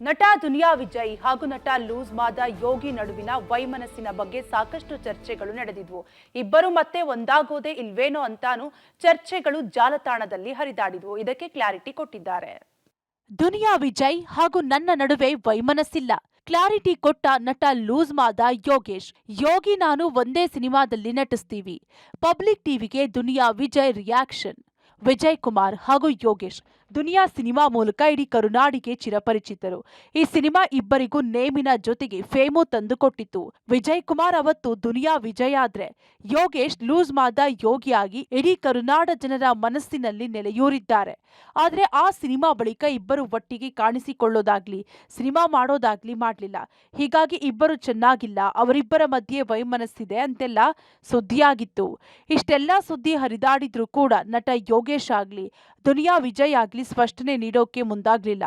ನಟ ದುನಿಯಾ ವಿಜಯ್ ಹಾಗೂ ನಟ ಲೂಸ್ ಮಾದ ಯೋಗಿ ನಡುವಿನ ವೈಮನಸ್ಸಿನ ಬಗ್ಗೆ ಸಾಕಷ್ಟು ಚರ್ಚೆಗಳು ನಡೆದಿದ್ವು. ಇಬ್ಬರು ಮತ್ತೆ ಒಂದಾಗೋದೇ ಇಲ್ವೇನೋ ಅಂತಾನು ಚರ್ಚೆಗಳು ಜಾಲತಾಣದಲ್ಲಿ ಹರಿದಾಡಿದ್ವು. ಇದಕ್ಕೆ ಕ್ಲಾರಿಟಿ ಕೊಟ್ಟಿದ್ದಾರೆ. ದುನಿಯಾ ವಿಜಯ್ ಹಾಗೂ ನನ್ನ ನಡುವೆ ವೈಮನಸ್ಸಿಲ್ಲ, ಕ್ಲಾರಿಟಿ ಕೊಟ್ಟ ನಟ ಲೂಸ್ ಮಾದ ಯೋಗೇಶ್. ಯೋಗಿ ನಾನು ಒಂದೇ ಸಿನಿಮಾದಲ್ಲಿ ನಟಿಸ್ತೀವಿ. ಪಬ್ಲಿಕ್ ಟಿವಿಗೆ ದುನಿಯಾ ವಿಜಯ್ ರಿಯಾಕ್ಷನ್. ವಿಜಯ್ ಕುಮಾರ್ ಹಾಗೂ ಯೋಗೇಶ್ ದುನಿಯಾ ಸಿನಿಮಾ ಮೂಲಕ ಇಡೀ ಕರುನಾಡಿಗೆ ಚಿರಪರಿಚಿತರು. ಈ ಸಿನಿಮಾ ಇಬ್ಬರಿಗೂ ನೇಮಿನ ಜೊತೆಗೆ ಫೇಮು ತಂದುಕೊಟ್ಟಿತ್ತು. ವಿಜಯ್ ಕುಮಾರ್ ಅವತ್ತು ದುನಿಯಾ ವಿಜಯ್ ಆದ್ರೆ ಯೋಗೇಶ್ ಲೂಸ್ ಮಾದ ಯೋಗಿಯಾಗಿ ಇಡೀ ಕರುನಾಡ ಜನರ ಮನಸ್ಸಿನಲ್ಲಿ ನೆಲೆಯೂರಿದ್ದಾರೆ. ಆದ್ರೆ ಆ ಸಿನಿಮಾ ಬಳಿಕ ಇಬ್ಬರು ಒಟ್ಟಿಗೆ ಕಾಣಿಸಿಕೊಳ್ಳೋದಾಗ್ಲಿ ಸಿನಿಮಾ ಮಾಡೋದಾಗ್ಲಿ ಮಾಡ್ಲಿಲ್ಲ. ಹೀಗಾಗಿ ಇಬ್ಬರು ಚೆನ್ನಾಗಿಲ್ಲ, ಅವರಿಬ್ಬರ ಮಧ್ಯೆ ವೈಮನಸ್ಸಿದೆ ಅಂತೆಲ್ಲ ಸುದ್ದಿಯಾಗಿತ್ತು. ಇಷ್ಟೆಲ್ಲಾ ಸುದ್ದಿ ಹರಿದಾಡಿದ್ರೂ ಕೂಡ ನಟ ಯೋಗೇಶ್ ಆಗ್ಲಿ ದುನಿಯಾ ವಿಜಯ್ ಆಗ್ಲಿ ಸ್ಪಷ್ಟನೆ ನೀಡೋಕೆ ಮುಂದಾಗ್ಲಿಲ್ಲ.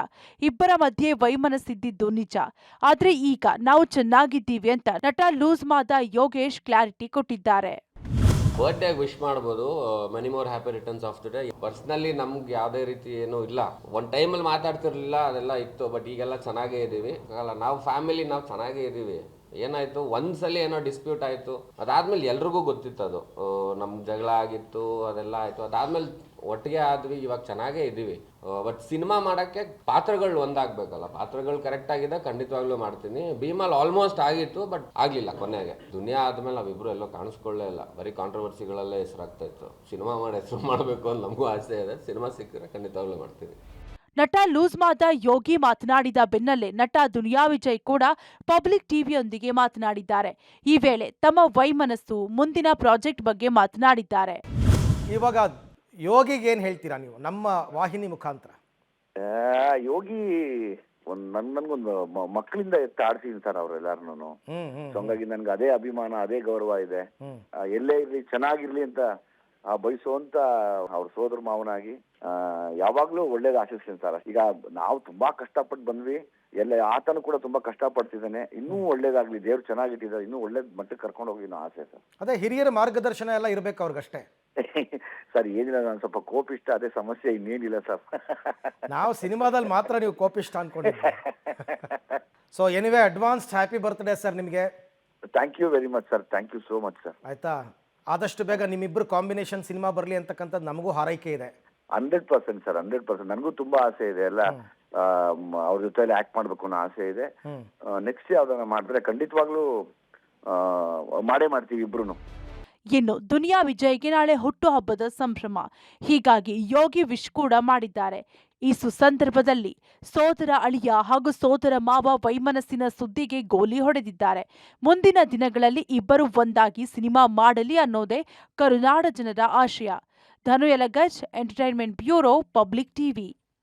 ಇಬ್ಬರ ಮಧ್ಯೆ ವೈಮನಸ್ಸಿದ್ದು ನಿಜ, ಆದ್ರೆ ಈಗ ನಾವು ಚೆನ್ನಾಗಿದ್ದೀವಿ ಅಂತ ನಟ ಲೂಸ್ ಮಾದ ಯೋಗೇಶ್ ಕ್ಲಾರಿಟಿ ಕೊಟ್ಟಿದ್ದಾರೆ. ಬರ್ತ್ಡೇ ವಿಶ್ ಮಾಡ್ಬೋದು, many more happy returns of the day. Personally ನಮ್ಗೆ ಯಾವುದೇ ರೀತಿ ಏನೂ ಇಲ್ಲ. ಒಂದು ಟೈಮಲ್ಲಿ ಮಾತಾಡ್ತಿರ್ಲಿಲ್ಲ, ಅದೆಲ್ಲ ಇತ್ತು. ಬಟ್ ಈಗೆಲ್ಲ ಚೆನ್ನಾಗೇ ಇದ್ದೀವಿ. ಅಲ್ಲ, ನಾವು ಫ್ಯಾಮಿಲಿ ನಾವು ಚೆನ್ನಾಗೇ ಇದ್ದೀವಿ. ಏನಾಯಿತು, ಒಂದ್ಸಲಿ ಏನೋ ಡಿಸ್ಪ್ಯೂಟ್ ಆಯಿತು, ಅದಾದ್ಮೇಲೆ ಎಲ್ರಿಗೂ ಗೊತ್ತಿತ್ತು ಅದು. ನಮ್ಗೆ ಜಗಳ ಆಗಿತ್ತು, ಅದೆಲ್ಲ ಆಯಿತು. ಅದಾದ್ಮೇಲೆ ಒಟ್ಟಿಗೆ ಆದ್ವಿ, ಇವಾಗ ಚೆನ್ನಾಗೇ ಇದ್ದೀವಿ. ಬಟ್ ಸಿನಿಮಾ ಮಾಡೋಕ್ಕೆ ಪಾತ್ರಗಳು ಒಂದಾಗಬೇಕಲ್ಲ. ಪಾತ್ರಗಳು ಕರೆಕ್ಟ್ ಆಗಿದೆ, ಖಂಡಿತವಾಗ್ಲೂ ಮಾಡ್ತೀನಿ. ಭೀಮಲ್ಲಿ ಆಲ್ಮೋಸ್ಟ್ ಆಗಿತ್ತು, ಬಟ್ ಆಗಲಿಲ್ಲ. ಕೊನೆಗೆ ದುನಿಯಾ ಆದಮೇಲೆ ನಾವಿಬ್ಬರು ಎಲ್ಲೋ ಕಾಣಿಸ್ಕೊಳ್ಳೇ ಇಲ್ಲ. ಬರೀ ಕಾಂಟ್ರವರ್ಸಿಗಳಲ್ಲೇ ಹೆಸರಾಗ್ತಾ ಇತ್ತು. ಸಿನಿಮಾ ಮಾಡಿ ಹೆಸರು ಮಾಡಬೇಕು ಅಂತ ನಮಗೂ ಆಸೆ ಇದೆ. ಸಿನಿಮಾ ಸಿಕ್ಕರೆ ಖಂಡಿತವಾಗ್ಲೂ ಮಾಡ್ತೀನಿ. ನಟ ಲೂಸ್ ಮಾದ ಯೋಗಿ ಮಾತನಾಡಿದ ಬೆನ್ನಲ್ಲೇ ನಟ ದುನಿಯಾ ವಿಜಯ್ ಕೂಡ ಪಬ್ಲಿಕ್ ಟಿವಿಯೊಂದಿಗೆ ಮಾತನಾಡಿದ್ದಾರೆ. ಈ ವೇಳೆ ತಮ್ಮ ವೈಮನಸ್ಸು, ಮುಂದಿನ ಪ್ರಾಜೆಕ್ಟ್ ಬಗ್ಗೆ ಮಾತನಾಡಿದ್ದಾರೆ. ಇವಾಗ ಯೋಗಿಗೆ ಏನ್ ಹೇಳ್ತೀರಾ ನೀವು ನಮ್ಮ ವಾಹಿನಿ ಮುಖಾಂತರ? ಯೋಗಿ ನನ್ಗೊಂದು ಮಕ್ಕಳಿಂದ ಎತ್ತ ಆಡ್ಸಿದೀನಿ ಸರ್ ಅವ್ರೆಲ್ಲಾರು. ಸೊ ಹಂಗಾಗಿ ನನ್ಗೆ ಅದೇ ಅಭಿಮಾನ, ಅದೇ ಗೌರವ ಇದೆ. ಎಲ್ಲೇ ಇರ್ಲಿ ಚೆನ್ನಾಗಿರ್ಲಿ ಅಂತ ಬಯಸುವಂತ ಅವ್ರ ಸೋದರ ಮಾವನಾಗಿ ಯಾವಾಗ್ಲೂ ಒಳ್ಳೇದು ಆಶಿಸ್ತೀನಿ ಸರ್. ಈಗ ನಾವು ತುಂಬಾ ಕಷ್ಟಪಟ್ಟು ಬಂದ್ವಿ, ಎಲ್ಲ ಆತನು ಕೂಡ ತುಂಬಾ ಕಷ್ಟಪಡ್ತಿದ್ದಾನೆ. ಇನ್ನೂ ಒಳ್ಳೇದಾಗ್ಲಿ, ದೇವ್ರು ಚೆನ್ನಾಗಿಟ್ಟಿದ್ದಾರೆ, ಇನ್ನೂ ಒಳ್ಳೇದ್ ಮಟ್ಟಕ್ಕೆ ಕರ್ಕೊಂಡು ಹೋಗಿ ಅನ್ನೋ ಆಸೆ ಸರ್. ಅದೇ ಹಿರಿಯರ ಮಾರ್ಗದರ್ಶನ ಎಲ್ಲ ಇರ್ಬೇಕು ಅವ್ರಿಗಷ್ಟೇ. ಸರ್ ಏನಿಲ್ಲ, ನಾನು ಸ್ವಲ್ಪ ಕೋಪಿಷ್ಟ, ಅದೇ ಸಮಸ್ಯೆ, ಇನ್ನೇನಿಲ್ಲ ಸರ್. ನಾವು ಸಿನಿಮಾದಲ್ಲಿ ಮಾತ್ರ ನೀವು ಕೋಪಿಷ್ಟ ಅನ್ಕೊಂಡಿದ್ದೀವಿ. So anyway advance happy birthday sir ನಿಮಗೆ. Thank you very much sir, thank you so much sir. ಆಯ್ತಾ, ಆದಷ್ಟು ಬೇಗ ನಿಮ್ಮಿಬ್ರು ಕಾಂಬಿನೇಷನ್ ಸಿನಿಮಾ ಬರಲಿ ಅಂತಕ್ಕಂಥದ್ದು ನಮಗೂ ಹಾರೈಕೆ ಇದೆ. 100% ಸರ್, 100%. ನನಗೂ ತುಂಬಾ ಆಸೆ ಇದೆ. ಎಲ್ಲ ಅವ್ರ ಜೊತೆಲಿ ಆಕ್ಟ್ ಮಾಡ್ಬೇಕು ಅನ್ನೋ ಆಸೆ ಇದೆ. ನೆಕ್ಸ್ಟ್ ಯಾವ್ದನ್ನ ಮಾಡಿದ್ರೆ ಖಂಡಿತವಾಗ್ಲೂ ಮಾಡೇ ಮಾಡ್ತೀವಿ ಇಬ್ರು. ಇನ್ನು ದುನಿಯಾ ವಿಜಯ್ಗೆ ನಾಳೆ ಹುಟ್ಟುಹಬ್ಬದ ಸಂಭ್ರಮ. ಹೀಗಾಗಿ ಯೋಗಿ ವಿಶ್ ಕೂಡ ಮಾಡಿದ್ದಾರೆ. ಈ ಸುಸಂದರ್ಭದಲ್ಲಿ ಸೋದರ ಅಳಿಯ ಹಾಗೂ ಸೋದರ ಮಾವ ವೈಮನಸ್ಸಿನ ಸುದ್ದಿಗೆ ಗೋಲಿ ಹೊಡೆದಿದ್ದಾರೆ. ಮುಂದಿನ ದಿನಗಳಲ್ಲಿ ಇಬ್ಬರು ಒಂದಾಗಿ ಸಿನಿಮಾ ಮಾಡಲಿ ಅನ್ನೋದೇ ಕರುನಾಡ ಜನರ ಆಶಯ. ಧನು ಯಲಗಜ್, ಎಂಟರ್ಟೈನ್ಮೆಂಟ್ ಬ್ಯೂರೋ, ಪಬ್ಲಿಕ್ ಟಿವಿ.